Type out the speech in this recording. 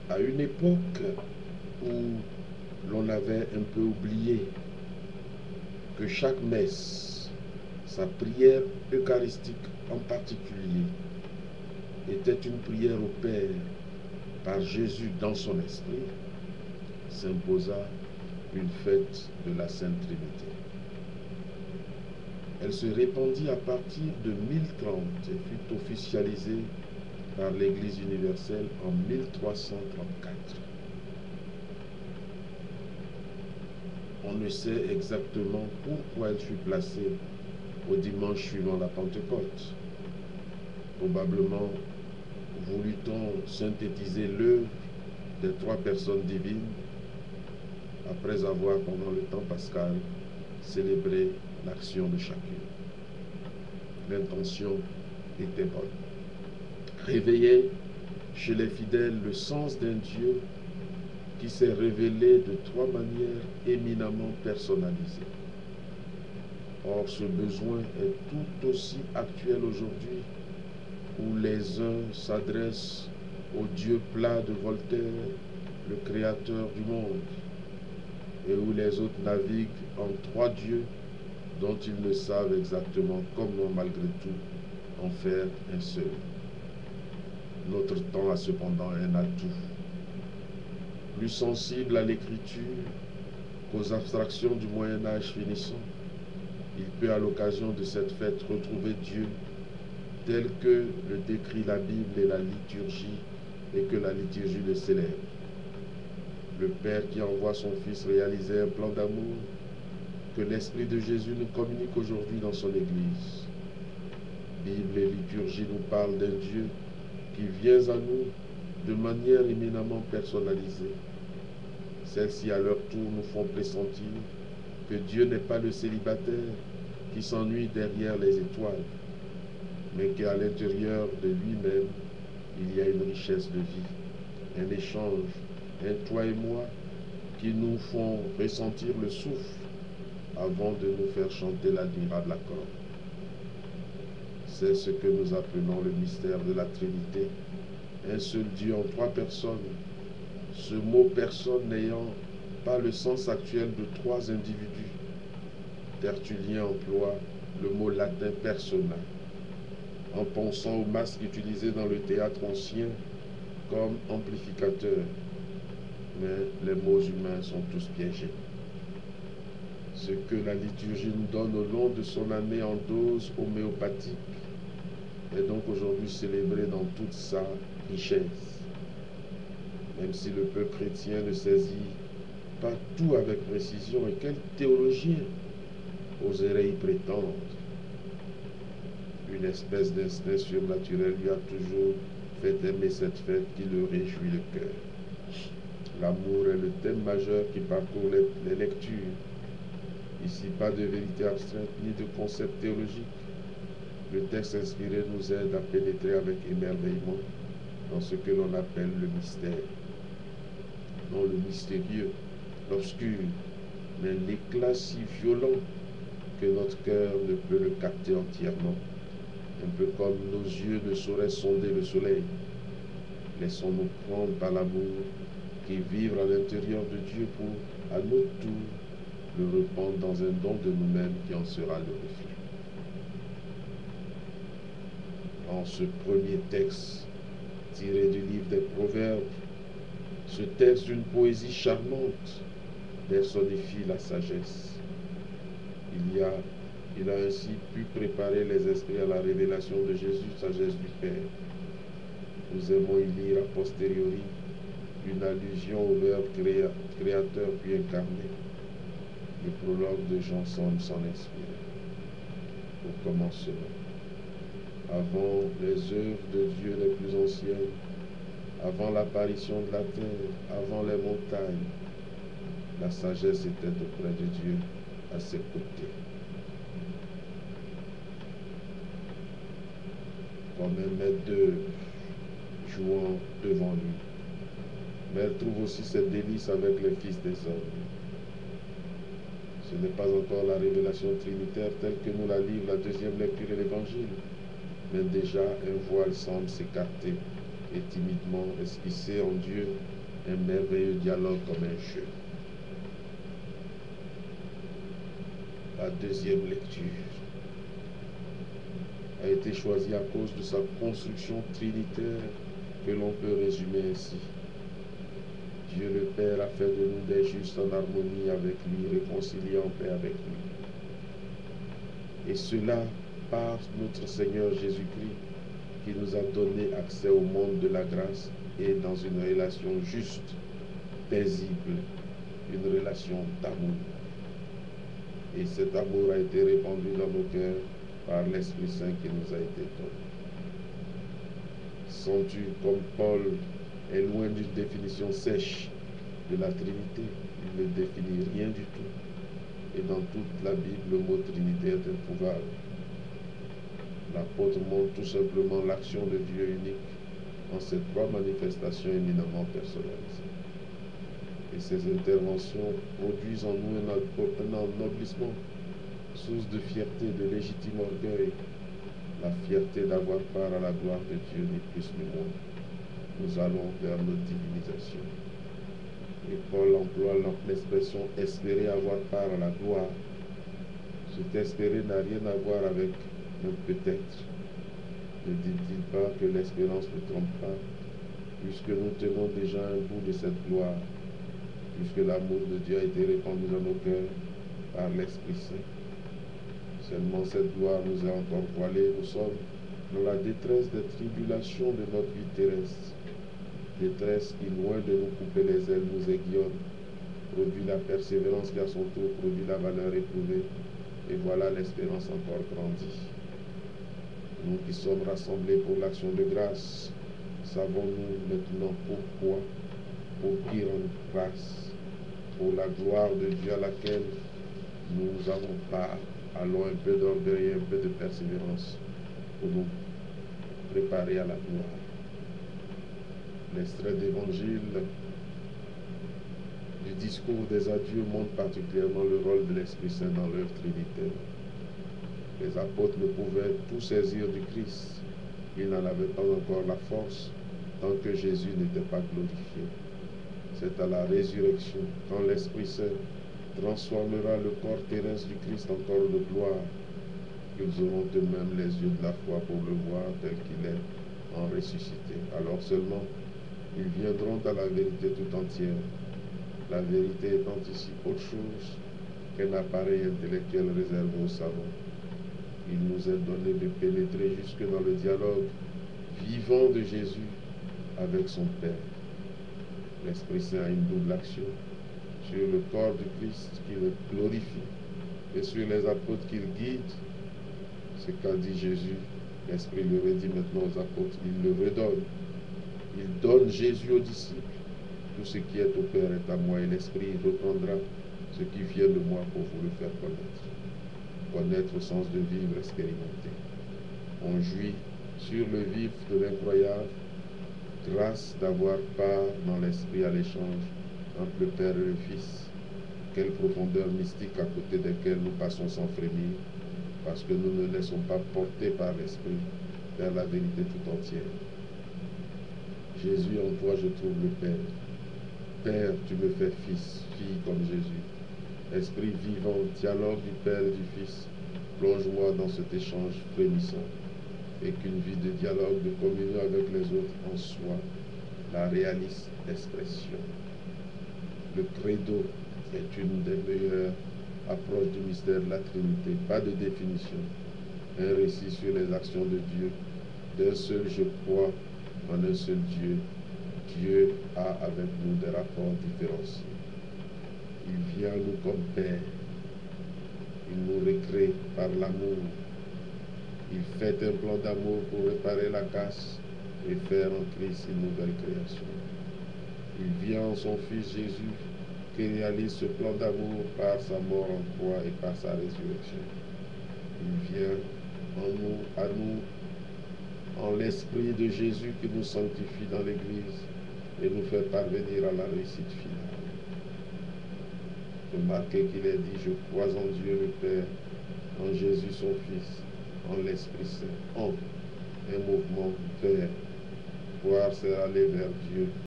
À une époque où l'on avait un peu oublié que chaque messe, sa prière eucharistique en particulier, était une prière au Père par Jésus dans son esprit, s'imposa une fête de la Sainte Trinité. Elle se répandit à partir de 1030 et fut officialisée par l'Église universelle en 1334. On ne sait exactement pourquoi elle fut placée au dimanche suivant la Pentecôte. Probablement voulut-on synthétiser l'œuvre des trois personnes divines après avoir, pendant le temps pascal, célébré l'action de chacune. L'intention était bonne. Réveiller chez les fidèles le sens d'un Dieu qui s'est révélé de trois manières éminemment personnalisées. Or, ce besoin est tout aussi actuel aujourd'hui, où les uns s'adressent au Dieu plat de Voltaire, le créateur du monde, et où les autres naviguent en trois dieux dont ils ne savent exactement comment, malgré tout, en faire un seul. Notre temps a cependant un atout. Plus sensible à l'écriture qu'aux abstractions du Moyen-Âge finissant, il peut à l'occasion de cette fête retrouver Dieu tel que le décrit la Bible et la liturgie, et que la liturgie le célèbre. Le Père qui envoie son Fils réaliser un plan d'amour que l'Esprit de Jésus nous communique aujourd'hui dans son Église. Bible et liturgie nous parlent d'un Dieu qui vient à nous de manière éminemment personnalisée. Celles-ci, à leur tour, nous font pressentir que Dieu n'est pas le célibataire qui s'ennuie derrière les étoiles, mais qu'à l'intérieur de lui-même, il y a une richesse de vie, un échange, un toi et moi, qui nous font ressentir le souffle avant de nous faire chanter l'admirable accord. C'est ce que nous appelons le mystère de la Trinité, un seul Dieu en trois personnes, ce mot personne n'ayant pas le sens actuel de trois individus. Tertullien emploie le mot latin persona, en pensant au masque utilisé dans le théâtre ancien comme amplificateur. Mais les mots humains sont tous piégés. Ce que la liturgie nous donne au long de son année en dose homéopathique est donc aujourd'hui célébré dans toute sa richesse. Même si le peuple chrétien ne saisit pas tout avec précision, et quel théologien oserait y prétendre? Une espèce d'instinct surnaturel lui a toujours fait aimer cette fête qui le réjouit le cœur. L'amour est le thème majeur qui parcourt les lectures. Ici, pas de vérité abstraite ni de concept théologique. Le texte inspiré nous aide à pénétrer avec émerveillement dans ce que l'on appelle le mystère. Non le mystérieux, l'obscur, mais l'éclat si violent que notre cœur ne peut le capter entièrement. Un peu comme nos yeux ne sauraient sonder le soleil. Laissons-nous prendre par l'amour qui vivre à l'intérieur de Dieu pour, à notre tour, le répandre dans un don de nous-mêmes qui en sera le reflet. En ce premier texte, tiré du livre des Proverbes, ce texte d'une poésie charmante personnifie la sagesse. Il a ainsi pu préparer les esprits à la révélation de Jésus, sagesse du Père. Nous aimons y lire a posteriori une allusion au Verbe créateur puis incarné. Le prologue de Jean semble s'en inspirer. Au commencement, avant les œuvres de Dieu les plus anciennes, avant l'apparition de la terre, avant les montagnes, la sagesse était auprès de Dieu, à ses côtés. Comme un maître d'œuvre jouant devant lui. Mais elle trouve aussi ses délices avec les fils des hommes. Ce n'est pas encore la révélation trinitaire telle que nous la livre la deuxième lecture de l'Évangile, mais déjà un voile semble s'écarter et timidement esquisser en Dieu un merveilleux dialogue comme un jeu. La deuxième lecture a été choisie à cause de sa construction trinitaire que l'on peut résumer ainsi. Dieu le Père a fait de nous des justes en harmonie avec lui, réconciliés en paix avec lui. Et cela par notre Seigneur Jésus-Christ qui nous a donné accès au monde de la grâce et dans une relation juste, paisible, une relation d'amour. Et cet amour a été répandu dans nos cœurs par l'Esprit Saint qui nous a été donné. Sens-tu comme Paul est loin d'une définition sèche de la Trinité? Il ne définit rien du tout. Et dans toute la Bible, le mot Trinité est introuvable. L'apôtre montre tout simplement l'action de Dieu unique en ces trois manifestations éminemment personnalisées. Et ces interventions produisent en nous un ennoblissement, source de fierté, de légitime orgueil, la fierté d'avoir part à la gloire de Dieu, ni plus ni moins. Nous allons vers notre divinisation. Et Paul emploie l'expression « espérer avoir part à la gloire ». Cet espérer n'a rien à voir avec un peut-être. Ne dit-il pas que l'espérance ne trompe pas, puisque nous tenons déjà un bout de cette gloire, puisque l'amour de Dieu a été répandu dans nos cœurs par l'Esprit Saint. Seulement cette gloire nous est encore voilée. Nous sommes dans la détresse des tribulations de notre vie terrestre. Détresse qui, loin de nous couper les ailes, nous aiguillonne, produit la persévérance qui à son tour produit la valeur éprouvée. Et voilà l'espérance encore grandie. Nous qui sommes rassemblés pour l'action de grâce, savons-nous maintenant pourquoi? Pour qui rendre grâce? Pour la gloire de Dieu à laquelle nous avons part. Allons un peu d'orgueil et un peu de persévérance pour nous préparer à la gloire. L'extrait d'évangile du discours des adieux montre particulièrement le rôle de l'Esprit Saint dans l'œuvre trinitaire. Les apôtres ne pouvaient tout saisir du Christ. Ils n'en avaient pas encore la force tant que Jésus n'était pas glorifié. C'est à la résurrection, quand l'Esprit Saint transformera le corps terrestre du Christ en corps de gloire, qu'ils auront eux-mêmes les yeux de la foi pour le voir tel qu'il est en ressuscité. Alors seulement, ils viendront à la vérité tout entière. La vérité étant ici autre chose qu'un appareil intellectuel réservé aux savants. Il nous est donné de pénétrer jusque dans le dialogue vivant de Jésus avec son Père. L'Esprit Saint a une double action sur le corps du Christ qui le glorifie et sur les apôtres qu'il guide. Ce qu'a dit Jésus, l'Esprit le redit maintenant aux apôtres, il le redonne. Il donne Jésus aux disciples. Tout ce qui est au Père est à moi et l'Esprit reprendra ce qui vient de moi pour vous le faire connaître. Connaître au sens de vivre expérimenté. On jouit sur le vif de l'incroyable, grâce d'avoir part dans l'Esprit à l'échange entre le Père et le Fils. Quelle profondeur mystique à côté desquelles nous passons sans frémir, parce que nous ne laissons pas porter par l'Esprit vers la vérité tout entière. Jésus, en toi, je trouve le Père. Père, tu me fais fils, fille comme Jésus. Esprit vivant, dialogue du Père et du Fils, plonge-moi dans cet échange frémissant, et qu'une vie de dialogue, de communion avec les autres en soit la réaliste expression. Le credo est une des meilleures approches du mystère de la Trinité. Pas de définition. Un récit sur les actions de Dieu. D'un seul je crois en un seul Dieu. Dieu a avec nous des rapports différenciés. Il vient à nous comme Père. Il nous recrée par l'amour. Il fait un plan d'amour pour réparer la casse et faire en Christ une nouvelle création. Il vient en son Fils Jésus qui réalise ce plan d'amour par sa mort en croix et par sa résurrection. Il vient à nous, en l'Esprit de Jésus qui nous sanctifie dans l'Église et nous fait parvenir à la réussite finale. Remarquez qu'il est dit, je crois en Dieu le Père, en Jésus son Fils, en l'Esprit Saint, en un mouvement vers l'espoir, c'est aller vers Dieu.